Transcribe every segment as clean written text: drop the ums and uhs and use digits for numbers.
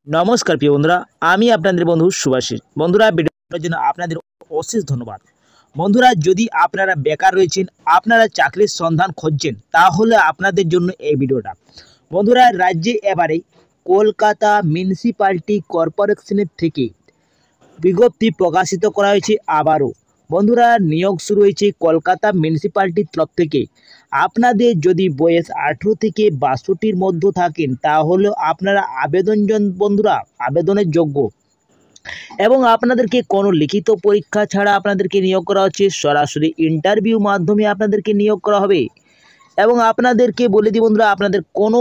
নমস্কার প্রিয় বন্ধুরা, আমি আপনাদের বন্ধু সুভাষিস। বন্ধুরা, ভিডিওর জন্য আপনাদের অশেষ ধন্যবাদ। বন্ধুরা, যদি আপনারা বেকার রয়েছেন, আপনারা চাকরির সন্ধান খুঁজছেন, তাহলে আপনাদের জন্য এই ভিডিওটা। বন্ধুরা, রাজ্যে এবারে কলকাতা মিউনিসিপ্যালিটি কর্পোরেশনের থেকে বিজ্ঞপ্তি প্রকাশিত করা হয়েছে আবারও। বন্ধুরা, নিয়োগ শুরু হয়েছে কলকাতা মিউনিসিপ্যালিটির তরফ থেকে। আপনাদের যদি বয়স 18 থেকে 62-র মধ্যে থাকেন, তাহলে আপনারা বন্ধুরা আবেদনের যোগ্য এবং আপনাদেরকে কোনো লিখিত পরীক্ষা ছাড়া আপনাদেরকে নিয়োগ করা হচ্ছে। সরাসরি ইন্টারভিউ মাধ্যমে আপনাদেরকে নিয়োগ করা হবে এবং আপনাদেরকে বলে দিই বন্ধুরা, আপনাদের কোনো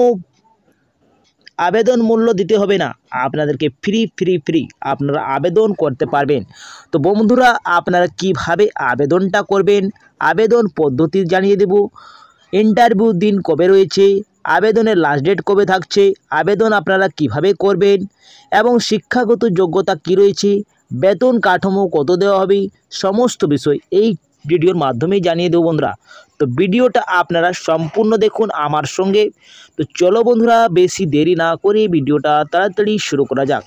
আবেদন মূল্য দিতে হবে না, আপনাদেরকে ফ্রি আপনারা আবেদন করতে পারবেন। তো বন্ধুরা, আপনারা কিভাবে আবেদনটা করবেন, আবেদন পদ্ধতি জানিয়ে দেব, ইন্টারভিউ দিন কবে রয়েছে, আবেদনের লাস্ট ডেট কবে থাকছে, আবেদন আপনারা কিভাবে করবেন এবং শিক্ষাগত যোগ্যতা কি রয়েছে, বেতন কাঠামো কত দেওয়া হবে, সমস্ত বিষয় এই ভিডিওর মাধ্যমেই জানিয়ে দেব বন্ধুরা। তো ভিডিওটা আপনারা সম্পূর্ণ দেখুন আমার সঙ্গে। তো চলো বন্ধুরা, বেশি দেরি না করে ভিডিওটা তাড়াতাড়ি শুরু করা যাক।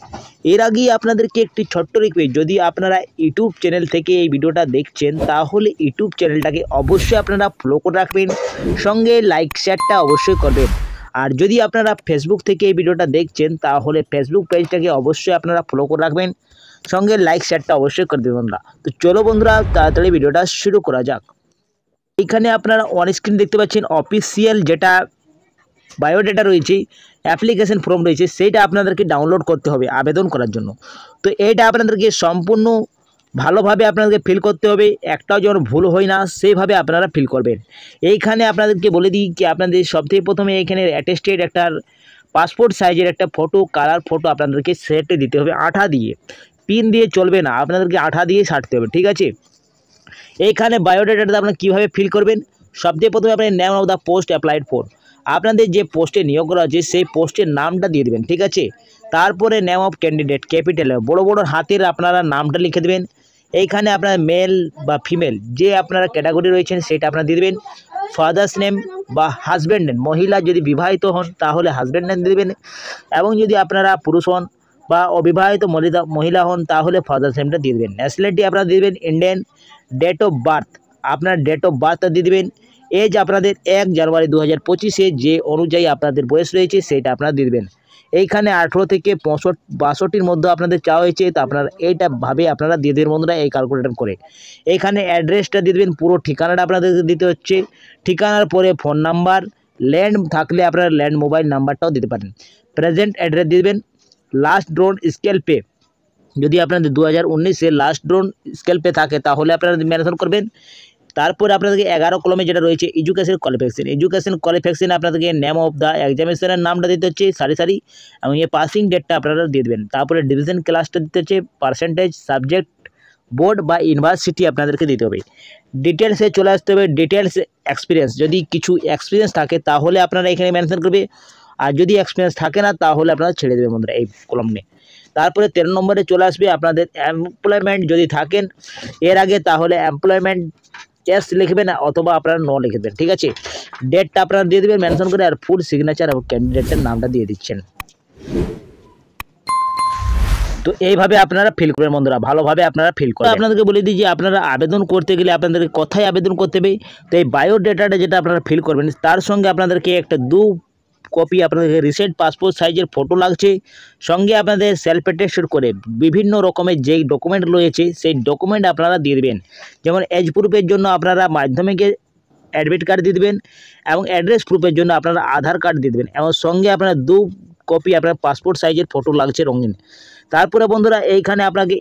এর আগেই আপনাদেরকে একটি ছোট্ট রিকোয়েস্ট, যদি আপনারা ইউটিউব চ্যানেল থেকে এই ভিডিওটা দেখছেন, তাহলে ইউটিউব চ্যানেলটাকে অবশ্যই আপনারা ফলো করে রাখবেন, সঙ্গে লাইক শেয়ারটা অবশ্যই করবেন। আর যদি আপনারা ফেসবুক থেকে এই ভিডিওটা দেখছেন, তাহলে ফেসবুক পেজটাকে অবশ্যই আপনারা ফলো করে রাখবেন, সঙ্গে লাইক শেয়ারটা অবশ্যই করে দেবেন বন্ধুরা। তো চলো বন্ধুরা, তাড়াতাড়ি ভিডিওটা শুরু করা যাক। এখানে আপনারা অন স্ক্রিন দেখতে পাচ্ছেন অফিসিয়াল যেটা বায়োডাটা রয়েছে, অ্যাপ্লিকেশন ফর্ম রয়েছে, সেইটা আপনাদেরকে ডাউনলোড করতে হবে আবেদন করার জন্য। তো এইটা আপনাদেরকে সম্পূর্ণ ভালোভাবে আপনাদেরকে ফিল করতে হবে, একটাও যেন ভুল হয় না, সেইভাবে আপনারা ফিল করবেন। এইখানে আপনাদেরকে বলে দিই কি, আপনাদের সবথেকে প্রথমে এখানে অ্যাটেস্টেড একটা পাসপোর্ট সাইজের একটা ফটো, কালার ফটো আপনাদেরকে সেটে দিতে হবে আঠা দিয়ে, পিন দিয়ে চলবে না, আপনাদেরকে আঠা দিয়ে সারতে হবে, ঠিক আছে। এইখানে বায়োডাটাতে আপনারা কীভাবে ফিল করবেন, সবথেকে প্রথমে আপনার name of the post applied for, আপনাদের যে পোস্টে নিয়োগ করা আছে সেই পোস্টের নামটা দিয়ে দেবেন, ঠিক আছে। তারপরে নেম অফ ক্যান্ডিডেট, ক্যাপিটালে বড় বড় হাতের আপনারা নামটা লিখে দেবেন। এইখানে আপনার মেল বা ফিমেল যে আপনারা ক্যাটাগরি রয়েছেন সেটা আপনারা দিয়ে দেবেন। ফাদার্স নেম বা হাজব্যান্ড নেম, মহিলা যদি বিবাহিত হন তাহলে হাজব্যান্ড নেম দিয়ে দেবেন, এবং যদি আপনারা পুরুষ হন বা অবিবাহিত মহিলা হন তাহলে ফাদার্স নেমটা দিয়ে দেবেন। ন্যাশনালিটি আপনারা দিয়ে দেবেন ইন্ডিয়ান। ডেট অফ বার্থ, আপনার ডেট অফ বার্থটা দিয়ে দেবেন। এজ আপনাদের 1 জানুয়ারি 2025-এ যে অনুযায়ী আপনাদের বয়স রয়েছে সেটা আপনারা দিয়ে দেবেন। এইখানে 18 থেকে 62-র মধ্যে আপনাদের চাওয়া হয়েছে, তো আপনারা এইটা ভাবে আপনারা দিয়ে দেবেন বন্ধুরা, এই ক্যালকুলেটর করে। এইখানে অ্যাড্রেসটা দিয়ে দেবেন, পুরো ঠিকানাটা আপনাদেরকে দিতে হচ্ছে। ঠিকানার পরে ফোন নাম্বার, ল্যান্ড থাকলে আপনারা ল্যান্ড মোবাইল নাম্বারটাও দিতে পারেন। প্রেজেন্ট অ্যাড্রেস দিয়ে দেবেন। লাস্ট ড্রোন স্কেল পে, যদি আপনাদের 2019-এ লাস্ট ড্রোন স্কেল পে থাকে তাহলে আপনারা মেনশন করবেন। তারপরে আপনাদেরকে 11 কলমে যেটা রয়েছে এডুকেশন কোয়ালিফিকেশন আপনাদেরকে নেম অফ দ্য এক্সামিনেশনের নামটা দিতে হচ্ছে সারি সারি, এবং এই পাসিং ডেটটা আপনারা দিয়ে দেবেন। তারপরে ডিভিশন ক্লাসটা দিতে হচ্ছে, পার্সেন্টেজ, সাবজেক্ট, বোর্ড বা ইউনিভার্সিটি আপনাদেরকে দিতে হবে। ডিটেলসে চলে আসতে হবে, ডিটেলস এক্সপিরিয়েন্স, যদি কিছু এক্সপিরিয়েন্স থাকে তাহলে আপনারা এখানে মেনশন করবে, আর যদি এক্সপিরিয়েন্স থাকে না তাহলে আপনারা ছেড়ে দেবেন বন্ধুরা এই কলম নিয়ে। তারপরে 13 নম্বরে চলে আসবে আপনাদের এমপ্লয়মেন্ট যদি থাকেন এর আগে, তাহলে এমপ্লয়মেন্ট এস লিখবেন অথবা আপনারা নো লিখবেন, ঠিক আছে। ডেটটা আপনারা দিয়ে দেবেন মেনশন করে, আর ফুল সিগনেচার এবং ক্যান্ডিডেটের নামটা দিয়ে দিচ্ছেন। তো এইভাবে আপনারা ফিল করবেন বন্ধুরা, ভালোভাবে আপনারা ফিল করবেন। আপনাদেরকে বলে দিই যে আপনারা আবেদন করতে গেলে আপনাদেরকে কোথায় আবেদন করতে হবে। তো এই বায়োডাটাটা যেটা আপনারা ফিল করবেন, তার সঙ্গে আপনাদেরকে একটা 2 কপি আপনাদেরকে রিসেন্ট পাসপোর্ট সাইজের ফটো লাগছে, সঙ্গে আপনাদের সেলফ অ্যাটেস্টেড করে বিভিন্ন রকমের যেই ডকুমেন্ট রয়েছে সেই ডকুমেন্ট আপনারা দিয়ে দেবেন। যেমন এজ প্রুফের জন্য আপনারা মাধ্যমিকের অ্যাডমিট কার্ড দিয়ে দেবেন, এবং অ্যাড্রেস প্রুফের জন্য আপনারা আধার কার্ড দিয়ে দেবেন, এবং সঙ্গে আপনার 2 কপি আপনার পাসপোর্ট সাইজের ফটো লাগছে রঙিন। তারপরে বন্ধুরা, এইখানে আপনাকে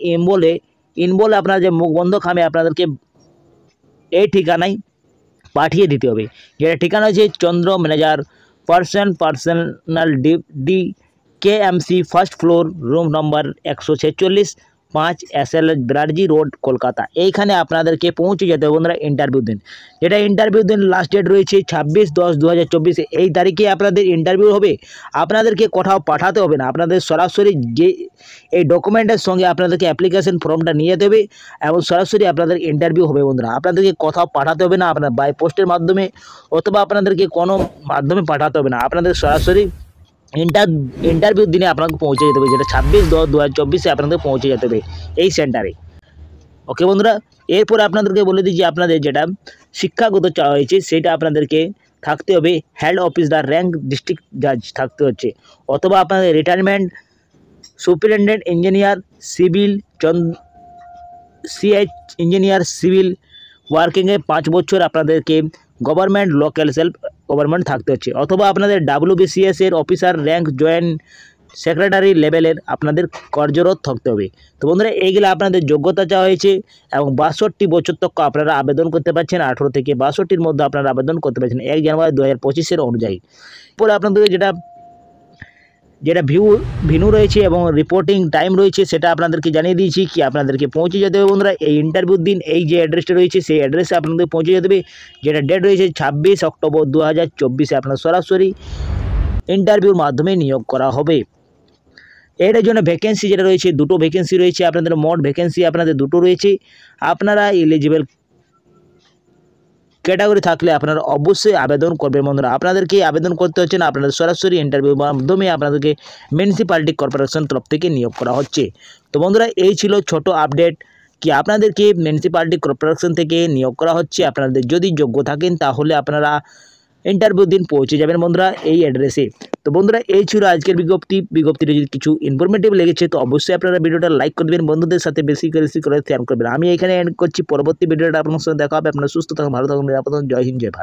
ইনবলে আপনার যে মুখবন্ধ খামে আপনাদেরকে এই ঠিকানায় পাঠিয়ে দিতে হবে, যেটা ঠিকানা হচ্ছে Chandra manager personal D KMC first floor, room number 146, 5 SL ব্রাডজি রোড, কলকাতা। এইখানে আপনাদেরকে পৌঁছে যেতে হবে বন্ধুরা ইন্টারভিউ দিন, যেটা ইন্টারভিউ দিন লাস্ট ডেট রয়েছে 26/10/2024। এই তারিখে আপনাদের ইন্টারভিউ হবে। আপনাদেরকে কোথাও পাঠাতে হবে না, আপনাদের সরাসরি যে এই ডকুমেন্টের সঙ্গে আপনাদেরকে অ্যাপ্লিকেশন ফর্মটা নিয়ে যেতে হবে, এবং সরাসরি আপনাদের ইন্টারভিউ হবে বন্ধুরা। আপনাদেরকে কোথাও পাঠাতে হবে না, আপনার বাই পোস্টের মাধ্যমে অথবা আপনাদেরকে কোনো মাধ্যমে পাঠাতে হবে না, আপনাদের সরাসরি ইন্টারভিউর দিনে আপনাকে পৌঁছে যেতে হবে, যেটা 26/10/2024 আপনাদের পৌঁছে যেতে হবে এই সেন্টারে। ওকে বন্ধুরা, এরপরে আপনাদেরকে বলে দিই যে আপনাদের যেটা শিক্ষাগত চাওয়া হয়েছে সেটা আপনাদেরকে থাকতে হবে হেড অফিসার র্যাঙ্ক ডিস্ট্রিক্ট জাজ থাকতে হচ্ছে, অথবা আপনাদের retirement superintendent engineer civil CH engineer civil ওয়ার্কিংয়ে 5 বছর আপনাদেরকে গভর্নমেন্ট লোকাল সেলফ গভর্নমেন্ট থাকতে হচ্ছে, অথবা আপনাদের WBCS এর অফিসার র্যাঙ্ক জয়েন্ট সেক্রেটারি লেভেলের আপনাদের কার্যরত থাকতে হবে। তো বন্ধুরা, এইগুলো আপনাদের যোগ্যতা চাওয়া হয়েছে এবং 62 বছর তক আপনারা আবেদন করতে পারছেন। 18 থেকে 62-র মধ্যে আপনারা আবেদন করতে পারছেন 1 জানুয়ারি 2025-এর অনুযায়ী। পরে আপনাদের যেটা ভিনু রয়েছে এবং রিপোর্টিং টাইম রয়েছে সেটা আপনাদেরকে জানিয়ে দিয়েছি কি আপনাদেরকে পৌঁছে যেতে হবে বন্ধুরা এই ইন্টারভিউর দিন। এই যে অ্যাড্রেসটা রয়েছে সেই অ্যাড্রেসে আপনাদের পৌঁছে যেতে হবে, যেটা ডেট রয়েছে 26 অক্টোবর 2024-এ আপনার সরাসরি ইন্টারভিউর মাধ্যমে নিয়োগ করা হবে। এটার জন্য ভ্যাকেন্সি যেটা রয়েছে 2টো ভ্যাকেন্সি রয়েছে আপনাদের, মোট ভ্যাকেন্সি আপনাদের 2টো রয়েছে। আপনারা এলিজিবল ক্যাটাগরি থাকলে আপনারা অবশ্যই আবেদন করবেন বন্ধুরা। আপনাদেরকে আবেদন করতে হচ্ছে না, আপনাদের সরাসরি ইন্টারভিউর মাধ্যমে আপনাদেরকে মিউনিসিপ্যালিটি কর্পোরেশন তরফ থেকে নিয়োগ করা হচ্ছে। তো বন্ধুরা, এই ছিল ছোট আপডেট কি আপনাদেরকে মিউনিসিপ্যালিটি কর্পোরেশন থেকে নিয়োগ করা হচ্ছে। আপনাদের যদি যোগ্য থাকেন তাহলে আপনারা ইন্টারভিউ দিন পৌঁছে যাবেন বন্ধুরা এই অ্যাড্রেসে। তো বন্ধুরা, এই ছিল আজকের বিজ্ঞপ্তিটা যদি কিছু ইনফরমেটিভ লেগেছে তো অবশ্যই আপনারা ভিডিওটা লাইক করে দেবেন, বন্ধুদের সাথে বেশি করে শেয়ার করবেন। আমি এখানে এন্ড করছি, পরবর্তী ভিডিওটা আপনার সাথে দেখা হবে। আপনারা সুস্থ থাকুন, ভালো থাকুন, নিরাপদ থাকুন। জয় হিন্দ, জয় ভারত।